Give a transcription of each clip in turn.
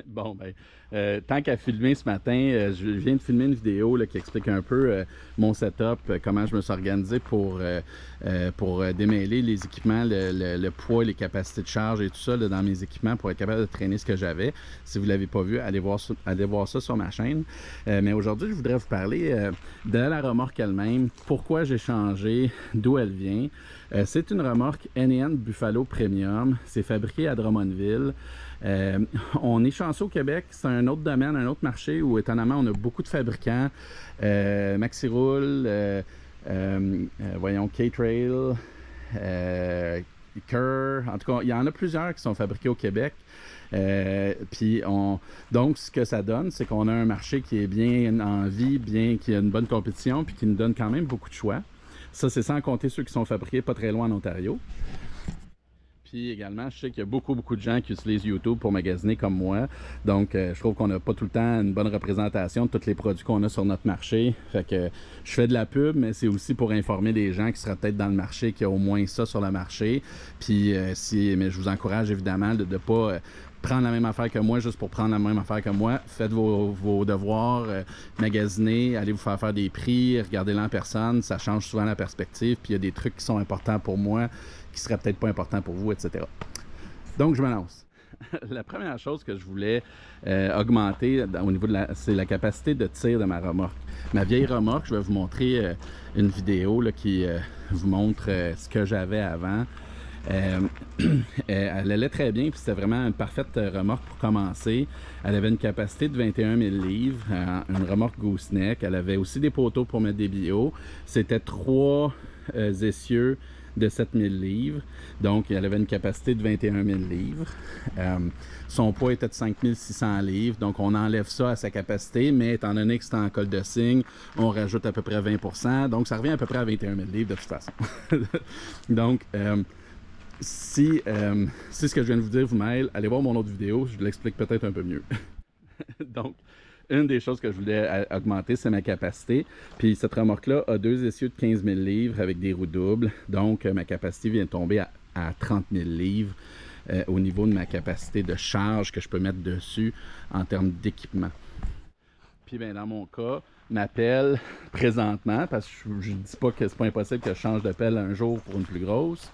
Bon, ben, tant qu'à filmer ce matin, je viens de filmer une vidéo là, qui explique un peu mon setup, comment je me suis organisé pour démêler les équipements, le poids, les capacités de charge et tout ça là, dans mes équipements pour être capable de traîner ce que j'avais. Si vous ne l'avez pas vu, allez voir ça sur ma chaîne. Mais aujourd'hui, je voudrais vous parler de la remorque elle-même, pourquoi j'ai changé, d'où elle vient. C'est une remorque NN Buffalo Premium. C'est fabriqué à Drummondville. On est chanceux au Québec, c'est un autre domaine, un autre marché où étonnamment on a beaucoup de fabricants, Maxirool, voyons, K-Trail, Kerr, en tout cas il y en a plusieurs qui sont fabriqués au Québec. Donc ce que ça donne, c'est qu'on a un marché qui est bien en vie, qui a une bonne compétition, puis qui nous donne quand même beaucoup de choix. Ça, c'est sans compter ceux qui sont fabriqués pas très loin en Ontario. Puis également, je sais qu'il y a beaucoup de gens qui utilisent YouTube pour magasiner comme moi. Donc, je trouve qu'on n'a pas tout le temps une bonne représentation de tous les produits qu'on a sur notre marché. Fait que je fais de la pub, mais c'est aussi pour informer les gens qui seraient peut-être dans le marché, qui a au moins ça sur le marché. Puis, mais je vous encourage évidemment de ne pas prendre la même affaire que moi juste pour prendre la même affaire que moi. Faites vos devoirs, magasinez, allez vous faire des prix, regardez-les en personne. Ça change souvent la perspective. Puis, il y a des trucs qui sont importants pour moi qui serait peut-être pas important pour vous, etc. Donc, je me lance. La première chose que je voulais augmenter au niveau c'est la capacité de tir de ma remorque. Ma vieille remorque, je vais vous montrer une vidéo là, qui vous montre ce que j'avais avant. Elle allait très bien, puis c'était vraiment une parfaite remorque pour commencer. Elle avait une capacité de 21 000 livres, une remorque gooseneck. Elle avait aussi des poteaux pour mettre des billots. C'était 3 essieux de 7000 livres. Donc, elle avait une capacité de 21 000 livres. Son poids était de 5600 livres. Donc, on enlève ça à sa capacité, mais étant donné que c'est en col de cygne, on rajoute à peu près 20%. Donc, ça revient à peu près à 21 000 livres de toute façon. Donc, si ce que je viens de vous dire vous mêle, allez voir mon autre vidéo, je vous l'explique peut-être un peu mieux. Donc, une des choses que je voulais augmenter, c'est ma capacité. Puis cette remorque-là a 2 essieux de 15 000 livres avec des roues doubles. Donc, ma capacité vient de tomber à 30 000 livres au niveau de ma capacité de charge que je peux mettre dessus en termes d'équipement. Puis, bien, dans mon cas, ma pelle, présentement, parce que je ne dis pas que c'est pas impossible que je change de pelle un jour pour une plus grosse,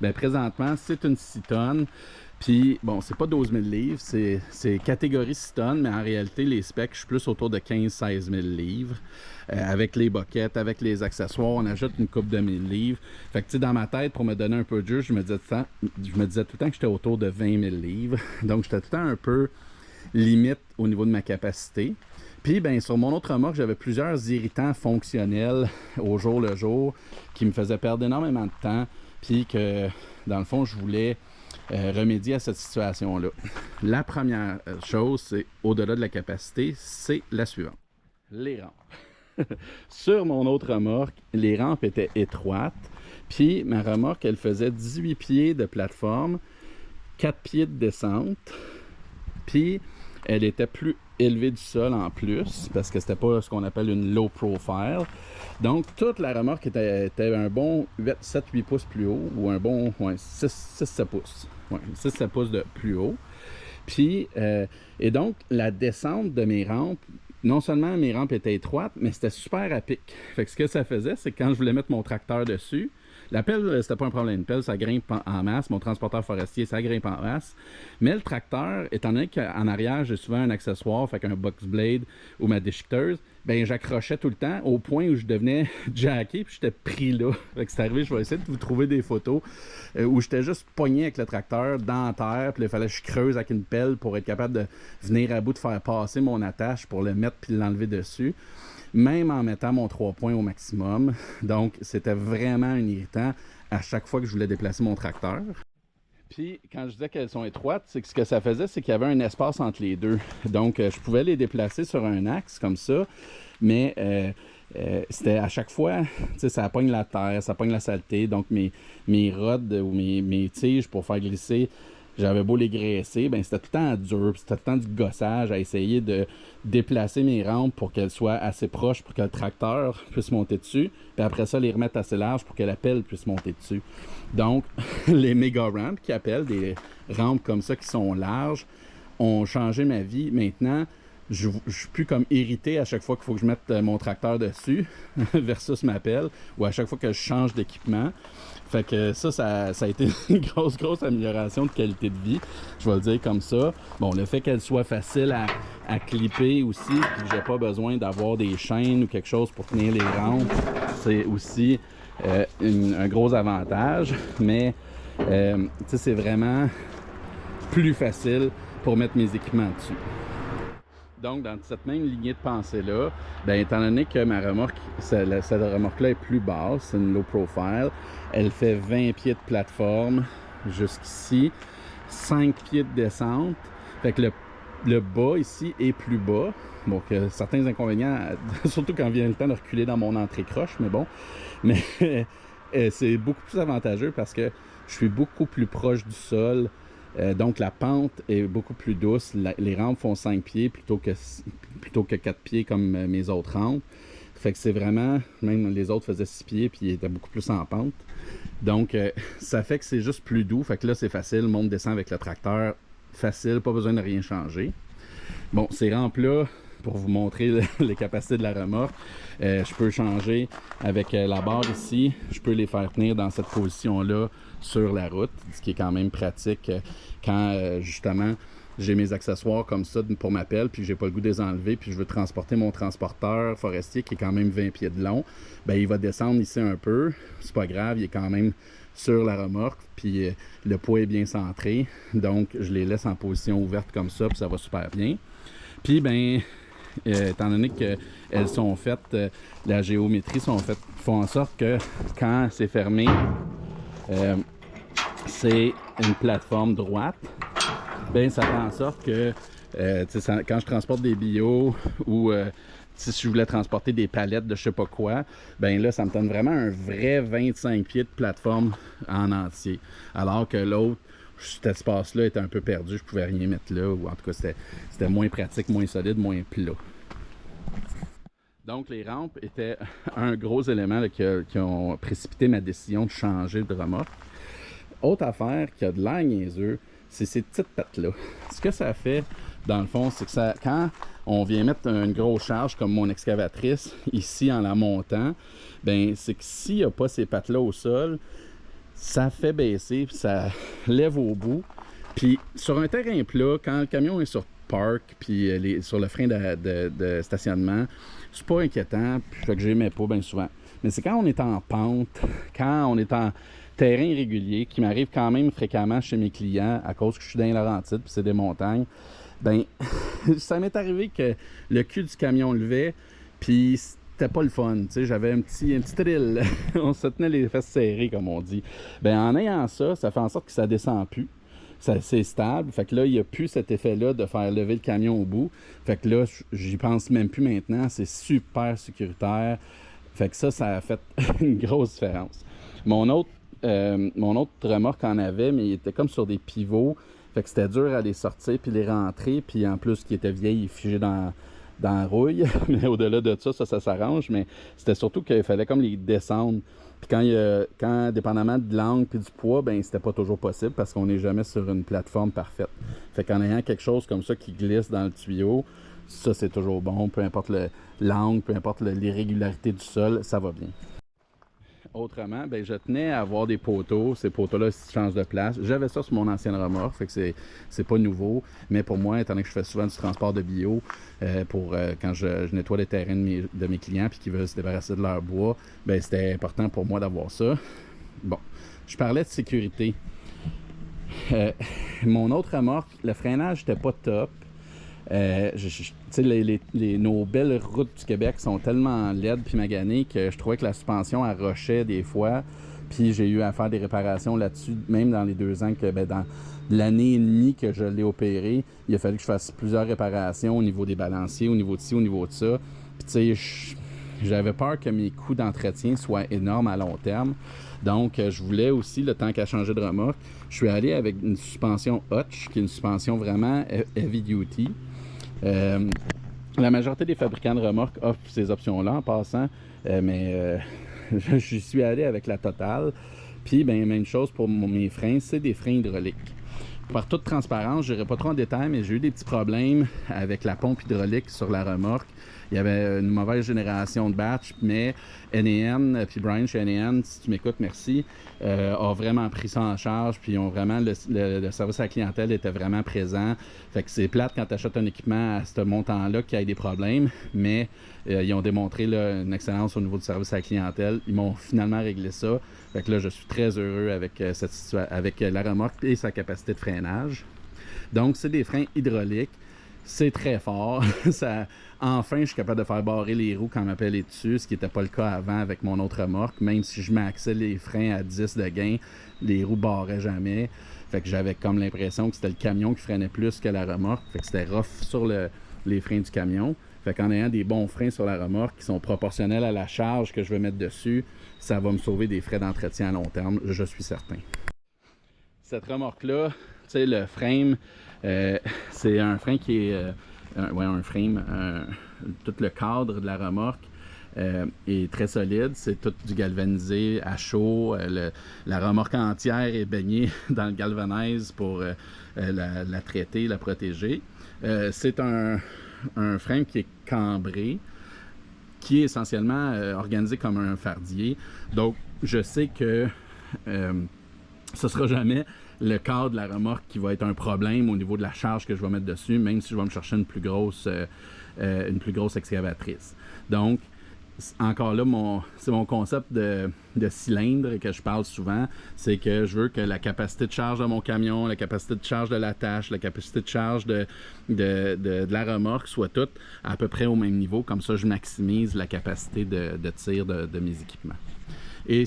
bien, présentement, c'est une 6 tonnes. Puis, bon, c'est pas 12 000 livres, c'est catégorie 6 tonnes, mais en réalité, les specs, je suis plus autour de 15-16 000 livres. Avec les boquettes, avec les accessoires, on ajoute une coupe de 1000 livres. Fait que, tu sais, dans ma tête, pour me donner un peu de jeu, je me disais tout le temps que j'étais autour de 20 000 livres. Donc, j'étais tout le temps un peu limite au niveau de ma capacité. Puis, ben, sur mon autre remorque, j'avais plusieurs irritants fonctionnels au jour le jour qui me faisaient perdre énormément de temps. Puis que, dans le fond, je voulais remédier à cette situation-là. La première chose, c'est au-delà de la capacité, c'est la suivante. Les rampes. Sur mon autre remorque, les rampes étaient étroites. Puis ma remorque, elle faisait 18 pieds de plateforme, 4 pieds de descente. Puis elle était plus élevée du sol en plus, parce que c'était pas ce qu'on appelle une low profile. Donc, toute la remorque était un bon 7-8 pouces plus haut, ou un bon 6-7 pouces. Ouais, 6-7 pouces de plus haut. Puis, et donc, la descente de mes rampes, non seulement mes rampes étaient étroites, mais c'était super à pic. Fait que ce que ça faisait, c'est que quand je voulais mettre mon tracteur dessus, la pelle, c'était pas un problème. Une pelle, ça grimpe en masse. Mon transporteur forestier, ça grimpe en masse. Mais le tracteur, étant donné qu'en arrière, j'ai souvent un accessoire, fait qu'un box blade ou ma déchiqueteuse, ben j'accrochais tout le temps au point où je devenais jacké, puis j'étais pris là. Fait que c'est arrivé, je vais essayer de vous trouver des photos où j'étais juste pogné avec le tracteur dans la terre, puis il fallait que je creuse avec une pelle pour être capable de venir à bout de faire passer mon attache pour le mettre puis l'enlever dessus. Même en mettant mon 3 points au maximum. Donc, c'était vraiment irritant à chaque fois que je voulais déplacer mon tracteur. Puis, quand je disais qu'elles sont étroites, c'est que ce que ça faisait, c'est qu'il y avait un espace entre les deux. Donc, je pouvais les déplacer sur un axe comme ça, mais c'était à chaque fois, tu sais, ça pogne la terre, ça pogne la saleté. Donc, mes rods ou mes tiges pour faire glisser, j'avais beau les graisser, ben c'était tout le temps dur, c'était tout le temps du gossage à essayer de déplacer mes rampes pour qu'elles soient assez proches pour que le tracteur puisse monter dessus, puis après ça, les remettre assez larges pour que la pelle puisse monter dessus. Donc, les méga ramps qui appellent des rampes comme ça qui sont larges, ont changé ma vie. Maintenant, je suis plus comme irrité à chaque fois qu'il faut que je mette mon tracteur dessus versus ma pelle ou à chaque fois que je change d'équipement. Fait que ça a été une grosse amélioration de qualité de vie. Je vais le dire comme ça. Bon, le fait qu'elle soit facile à clipper aussi, puis que j'ai pas besoin d'avoir des chaînes ou quelque chose pour tenir les rampes, c'est aussi un gros avantage. Mais, tu sais, c'est vraiment plus facile pour mettre mes équipements dessus. Donc, dans cette même lignée de pensée-là, bien, étant donné que ma remorque, cette remorque-là est plus basse, c'est une low profile, elle fait 20 pieds de plateforme jusqu'ici, 5 pieds de descente. Fait que le bas ici est plus bas. Donc, certains inconvénients, surtout quand vient le temps de reculer dans mon entrée-croche, mais bon. Mais c'est beaucoup plus avantageux parce que je suis beaucoup plus proche du sol. Donc, la pente est beaucoup plus douce. Les rampes font 5 pieds plutôt que 4 pieds comme mes autres rampes. Fait que c'est vraiment, même les autres faisaient 6 pieds puis ils étaient beaucoup plus en pente. Donc, ça fait que c'est juste plus doux. Fait que là, c'est facile. Monte, descend avec le tracteur. Facile, pas besoin de rien changer. Bon, ces rampes-là, pour vous montrer les capacités de la remorque, je peux changer avec la barre ici. Je peux les faire tenir dans cette position-là sur la route, ce qui est quand même pratique quand justement j'ai mes accessoires comme ça pour ma pelle puis que j'ai pas le goût de les enlever puis je veux transporter mon transporteur forestier qui est quand même 20 pieds de long. Bien, il va descendre ici un peu, c'est pas grave, il est quand même sur la remorque puis le poids est bien centré, donc je les laisse en position ouverte comme ça puis ça va super bien. Puis ben étant donné qu'elles sont faites, la géométrie font en sorte que quand c'est fermé, c'est une plateforme droite, ben ça fait en sorte que quand je transporte des bio ou si je voulais transporter des palettes de je sais pas quoi, ben là ça me donne vraiment un vrai 25 pieds de plateforme en entier, alors que l'autre, cet espace-là était un peu perdu, je pouvais rien mettre là, ou en tout cas c'était moins pratique, moins solide, moins plat. Donc, les rampes étaient un gros élément là, qui ont précipité ma décision de changer de remorque. Autre affaire qui a de l'air niaiseux, c'est ces petites pattes-là. Ce que ça fait, dans le fond, c'est que quand on vient mettre une grosse charge comme mon excavatrice ici en la montant, ben c'est que s'il n'y a pas ces pattes-là au sol, ça fait baisser, puis ça lève au bout. Puis sur un terrain plat, quand le camion est sur park, puis sur le frein de stationnement, c'est pas inquiétant, puis fait que j'aimais pas bien souvent. Mais c'est quand on est en pente, quand on est en terrain irrégulier, qui m'arrive quand même fréquemment chez mes clients, à cause que je suis dans les Laurentides, puis c'est des montagnes, ben ça m'est arrivé que le cul du camion levait, puis c'était pas le fun, tu sais, j'avais un petit thrill, on se tenait les fesses serrées, comme on dit. Ben en ayant ça, ça fait en sorte que ça descend plus. C'est stable. Fait que là, il n'y a plus cet effet-là de faire lever le camion au bout. Fait que là, j'y pense même plus maintenant. C'est super sécuritaire. Fait que ça a fait une grosse différence. Mon autre remorque en avait, mais il était comme sur des pivots. Fait que c'était dur à les sortir puis les rentrer. Puis en plus, qui était vieil, il figé dans la rouille. Mais au-delà de ça s'arrange. Mais c'était surtout qu'il fallait comme les descendre. Puis quand dépendamment de l'angle et du poids, ben c'était pas toujours possible parce qu'on n'est jamais sur une plateforme parfaite. Fait qu'en ayant quelque chose comme ça qui glisse dans le tuyau, ça c'est toujours bon, peu importe l'angle, peu importe l'irrégularité du sol, ça va bien. Autrement, ben je tenais à avoir des poteaux. Ces poteaux-là changent de place. J'avais ça sur mon ancienne remorque, fait que c'est pas nouveau. Mais pour moi, étant donné que je fais souvent du transport de bio, quand je nettoie les terrains de mes clients puis qu'ils veulent se débarrasser de leur bois, ben c'était important pour moi d'avoir ça. Bon, je parlais de sécurité. Mon autre remorque, le freinage n'était pas top. Tu sais, nos belles routes du Québec sont tellement laides puis maganées que je trouvais que la suspension arrochait des fois. Puis j'ai eu à faire des réparations là-dessus, même dans les 2 ans dans l'année et demie que je l'ai opéré, il a fallu que je fasse plusieurs réparations au niveau des balanciers, au niveau de ci, au niveau de ça. Puis tu sais, j'avais peur que mes coûts d'entretien soient énormes à long terme. Donc, je voulais aussi, le temps qu'à changer de remorque, je suis allé avec une suspension Hutch, qui est une suspension vraiment heavy duty. La majorité des fabricants de remorques offrent ces options-là en passant, mais je suis allé avec la Total. Puis, ben, même chose pour mes freins, c'est des freins hydrauliques. Par toute transparence, je n'irai pas trop en détail, mais j'ai eu des petits problèmes avec la pompe hydraulique sur la remorque. Il y avait une mauvaise génération de batch, mais N&N, puis Brian chez N&N, si tu m'écoutes, merci, a vraiment pris ça en charge, puis ont vraiment le service à la clientèle était vraiment présent. Fait que c'est plate quand tu achètes un équipement à ce montant-là qu'il y ait des problèmes, mais ils ont démontré là, une excellence au niveau du service à la clientèle. Ils m'ont finalement réglé ça. Fait que là, je suis très heureux avec, avec la remorque et sa capacité de freinage. Donc, c'est des freins hydrauliques. C'est très fort. Enfin, je suis capable de faire barrer les roues quand m'appelle dessus, ce qui n'était pas le cas avant avec mon autre remorque. Même si je maxais les freins à 10 de gain, les roues barraient jamais. Fait que j'avais comme l'impression que c'était le camion qui freinait plus que la remorque. Fait que c'était rough sur les freins du camion. Fait qu'en ayant des bons freins sur la remorque qui sont proportionnels à la charge que je vais mettre dessus, ça va me sauver des frais d'entretien à long terme, je suis certain. Cette remorque-là, tu sais, le frame, c'est un frein qui est... tout le cadre de la remorque est très solide. C'est tout du galvanisé à chaud. La remorque entière est baignée dans le galvanize pour la traiter, la protéger. C'est un frein qui est cambré, qui est essentiellement organisé comme un fardier. Donc, je sais que ce sera jamais le cadre de la remorque qui va être un problème au niveau de la charge que je vais mettre dessus, même si je vais me chercher une plus grosse excavatrice. Donc, encore là, c'est mon concept de cylindre que je parle souvent, c'est que je veux que la capacité de charge de mon camion, la capacité de charge de l'attache, la capacité de charge de la remorque soit toutes à peu près au même niveau. Comme ça, je maximise la capacité de tir de mes équipements. Et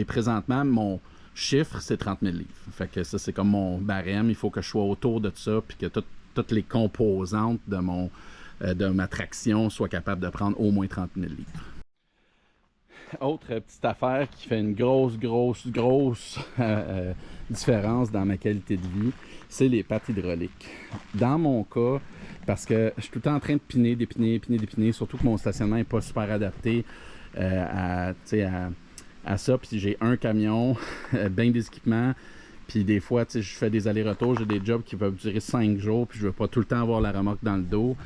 présentement, mon chiffre, c'est 30 000 livres. Fait que ça, c'est comme mon barème. Il faut que je sois autour de ça, puis que toutes les composantes de ma traction soient capables de prendre au moins 30 000 livres. Autre petite affaire qui fait une grosse différence dans ma qualité de vie, c'est les pattes hydrauliques. Dans mon cas, parce que je suis tout le temps en train de dépiner, surtout que mon stationnement n'est pas super adapté à ça, puis j'ai un camion, bien des équipements, puis des fois, je fais des allers-retours, j'ai des jobs qui peuvent durer 5 jours, puis je veux pas tout le temps avoir la remorque dans le dos.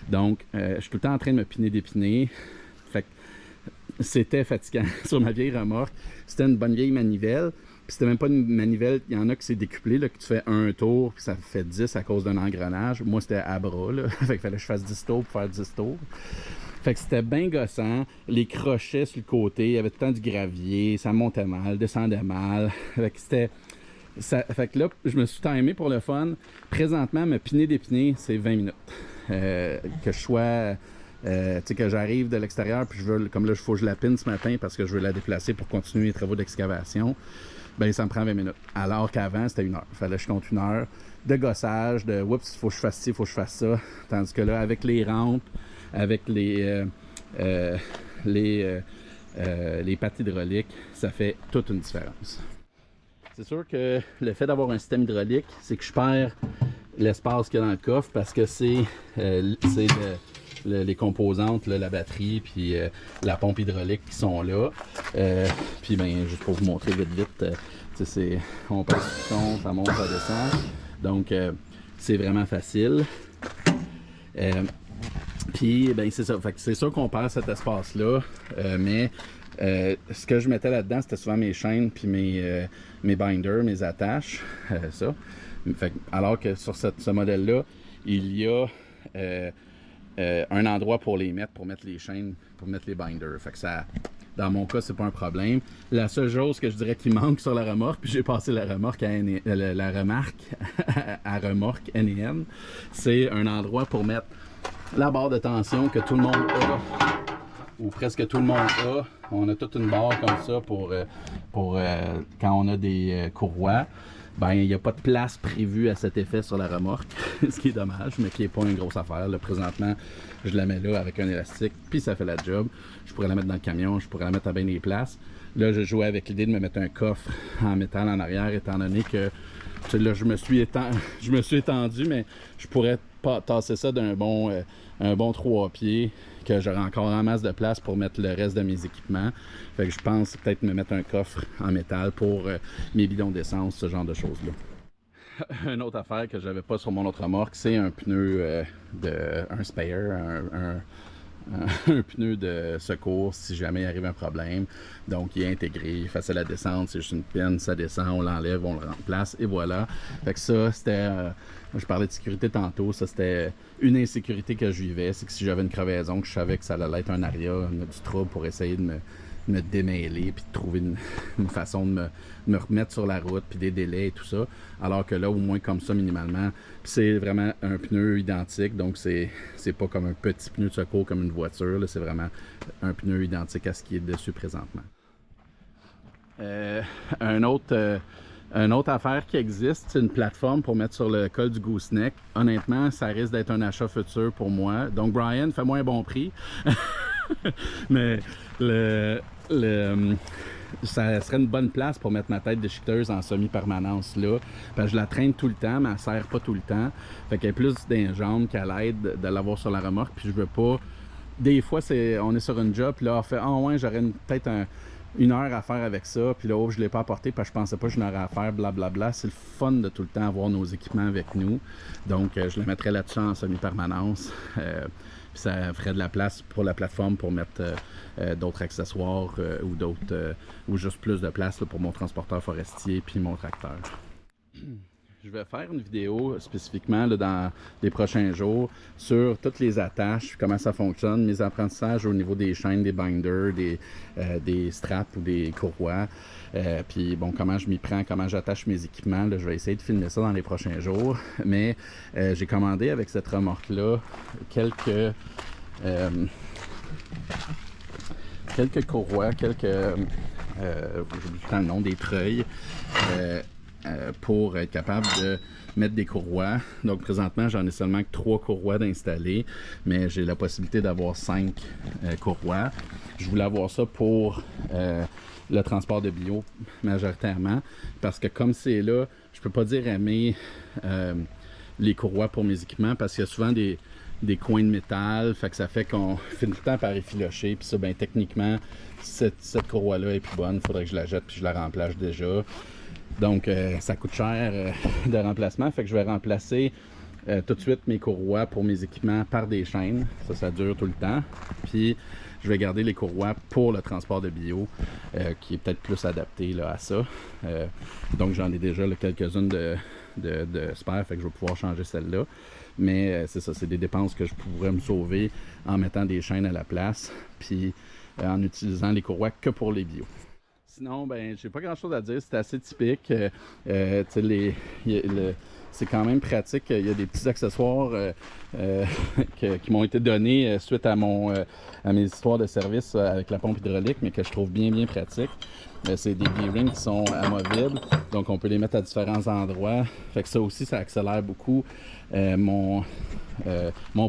Donc, je suis tout le temps en train de me dépiner. Fait que c'était fatigant sur ma vieille remorque. C'était une bonne vieille manivelle, puis c'était même pas une manivelle, il y en a qui c'est décuplé, là, que tu fais un tour, puis ça fait 10 à cause d'un engrenage. Moi, c'était à bras, là. Fait qu'il fallait que je fasse 10 tours pour faire 10 tours. Fait que c'était bien gossant, les crochets sur le côté, il y avait tout le temps du gravier, ça montait mal, descendait mal. Fait que là, je me suis timé pour le fun. Présentement, me dépiner, c'est 20 minutes. Que je sois, que j'arrive de l'extérieur, puis comme là, il faut que je la pine ce matin parce que je veux la déplacer pour continuer les travaux d'excavation. Ben ça me prend 20 minutes. Alors qu'avant, c'était 1 heure. Il fallait que je compte 1 heure de gossage, de oups, il faut que je fasse ci, il faut que je fasse ça. Tandis que là, avec les rampes, avec les pattes hydrauliques, ça fait toute une différence. C'est sûr que le fait d'avoir un système hydraulique, c'est que je perds l'espace qu'il y a dans le coffre parce que c'est les composantes, là, la batterie puis la pompe hydraulique qui sont là. Puis ben, juste pour vous montrer vite, on passe le piton, ça monte, ça descend. Donc c'est vraiment facile. Puis, ben c'est ça. Fait que c'est sûr qu'on perd cet espace-là, mais ce que je mettais là-dedans, c'était souvent mes chaînes, puis mes binders, mes attaches, ça. Fait que, alors que sur ce modèle-là, il y a un endroit pour mettre les chaînes, pour mettre les binders. Fait que ça, dans mon cas, c'est pas un problème. La seule chose que je dirais qui manque sur la remorque, puis j'ai passé la remorque à remorque N&N, c'est un endroit pour mettre la barre de tension que tout le monde a, ou presque tout le monde a. On a toute une barre comme ça pour quand on a des courroies. Ben, il n'y a pas de place prévue à cet effet sur la remorque, ce qui est dommage, mais qui n'est pas une grosse affaire. Là, présentement, je la mets là avec un élastique, puis ça fait la job. Je pourrais la mettre dans le camion, je pourrais la mettre à bien des places. Là, je jouais avec l'idée de me mettre un coffre en métal en arrière, étant donné que là, je me suis étendu, mais je pourrais tasser ça d'un bon 3 pieds, que j'aurai encore en masse de place pour mettre le reste de mes équipements. Fait que je pense peut-être me mettre un coffre en métal pour mes bidons d'essence, ce genre de choses-là. Une autre affaire que j'avais pas sur mon autre remorque, c'est un pneu un spare, un pneu de secours si jamais il arrive un problème. Donc il est intégré, facile à descendre, c'est juste une pine, ça descend, on l'enlève, on le remplace et voilà. Fait que ça, c'était... je parlais de sécurité tantôt, ça c'était une insécurité que je vivais, c'est que si j'avais une crevaison, que je savais que ça allait être un aria, du trouble pour essayer de me démêler puis de trouver une façon de me remettre sur la route puis des délais et tout ça, alors que là au moins comme ça minimalement, puis c'est vraiment un pneu identique, donc c'est pas comme un petit pneu de secours comme une voiture, c'est vraiment un pneu identique à ce qui est dessus présentement. Une autre affaire qui existe, c'est une plateforme pour mettre sur le col du gooseneck. Honnêtement, ça risque d'être un achat futur pour moi. Donc Brian, fais-moi un bon prix. Mais ça serait une bonne place pour mettre ma tête déchiqueteuse en semi-permanence là. Parce que je la traîne tout le temps, mais elle sert pas tout le temps. Fait qu'elle est plus dans les jambes qu'à l'aide de l'avoir sur la remorque. Puis je veux pas. Des fois, on est sur une job, puis là, on fait ouais, j'aurais peut-être une heure à faire avec ça, puis là, je l'ai pas apporté parce que je pensais pas que j'en aurais à faire, blablabla. C'est le fun de tout le temps avoir nos équipements avec nous. Donc, je le mettrais là-dessus en semi-permanence. Puis ça ferait de la place pour la plateforme pour mettre d'autres accessoires ou juste plus de place là, pour mon transporteur forestier puis mon tracteur. Je vais faire une vidéo spécifiquement là, dans les prochains jours sur toutes les attaches, comment ça fonctionne, mes apprentissages au niveau des chaînes, des binders, des straps ou des courroies. Puis bon, comment je m'y prends, comment j'attache mes équipements. Là, je vais essayer de filmer ça dans les prochains jours. Mais j'ai commandé avec cette remorque-là quelques courroies, j'oublie le nom, des treuils. Pour être capable de mettre des courroies. Donc présentement, j'en ai seulement que 3 courroies d'installer, mais j'ai la possibilité d'avoir 5 courroies. Je voulais avoir ça pour le transport de bio majoritairement, parce que comme c'est là, je peux pas dire aimer les courroies pour mes équipements, parce qu'il y a souvent des coins de métal, fait que ça fait qu'on finit tout le temps par effilocher, puis ça, ben techniquement, cette courroie-là est plus bonne, il faudrait que je la jette puis je la remplace déjà. Donc, ça coûte cher de remplacement. Fait que je vais remplacer tout de suite mes courroies pour mes équipements par des chaînes. Ça dure tout le temps. Puis, je vais garder les courroies pour le transport de bio, qui est peut-être plus adapté là, à ça. Donc, j'en ai déjà quelques-unes de spare, fait que je vais pouvoir changer celle-là. Mais c'est ça, c'est des dépenses que je pourrais me sauver en mettant des chaînes à la place, puis en utilisant les courroies que pour les bio. Sinon, ben, j'ai pas grand chose à dire, c'est assez typique. C'est quand même pratique. Il y a des petits accessoires qui m'ont été donnés suite à mes histoires de service avec la pompe hydraulique, mais que je trouve bien pratiques. C'est des bearings qui sont amovibles, donc on peut les mettre à différents endroits. Fait que ça aussi, ça accélère beaucoup mon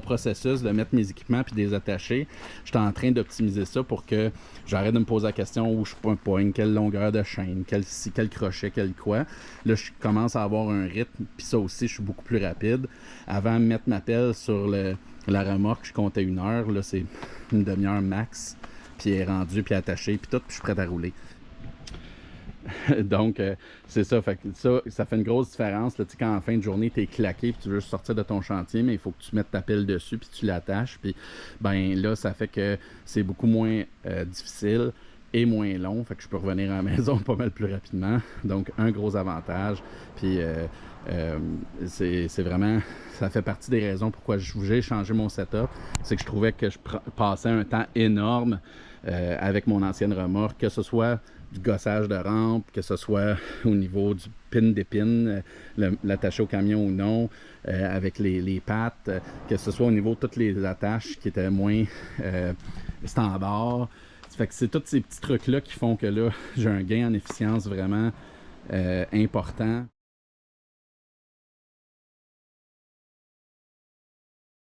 processus de mettre mes équipements puis de les attacher. Je suis en train d'optimiser ça pour que j'arrête de me poser la question où je pointe, quelle longueur de chaîne, quel crochet, quel quoi. Là, je commence à avoir un rythme, puis ça aussi, je suis beaucoup plus rapide. Avant de mettre ma pelle sur la remorque, je comptais 1 heure. Là, c'est une demi-heure max, puis elle est rendue, puis attachée, puis tout, puis je suis prêt à rouler. Donc, c'est ça. Fait que ça fait une grosse différence. Là, quand en fin de journée, tu es claqué puis tu veux sortir de ton chantier, mais il faut que tu mettes ta pelle dessus puis tu l'attaches. Puis, ben là, ça fait que c'est beaucoup moins difficile et moins long. Fait que je peux revenir à la maison pas mal plus rapidement. Donc, un gros avantage. Puis, c'est vraiment... Ça fait partie des raisons pourquoi j'ai changé mon setup. C'est que je trouvais que je passais un temps énorme avec mon ancienne remorque, que ce soit du gossage de rampe, que ce soit au niveau du pin d'épine, l'attacher au camion ou non, avec les pattes, que ce soit au niveau de toutes les attaches qui étaient moins standards. Fait que c'est tous ces petits trucs-là qui font que là, j'ai un gain en efficience vraiment important.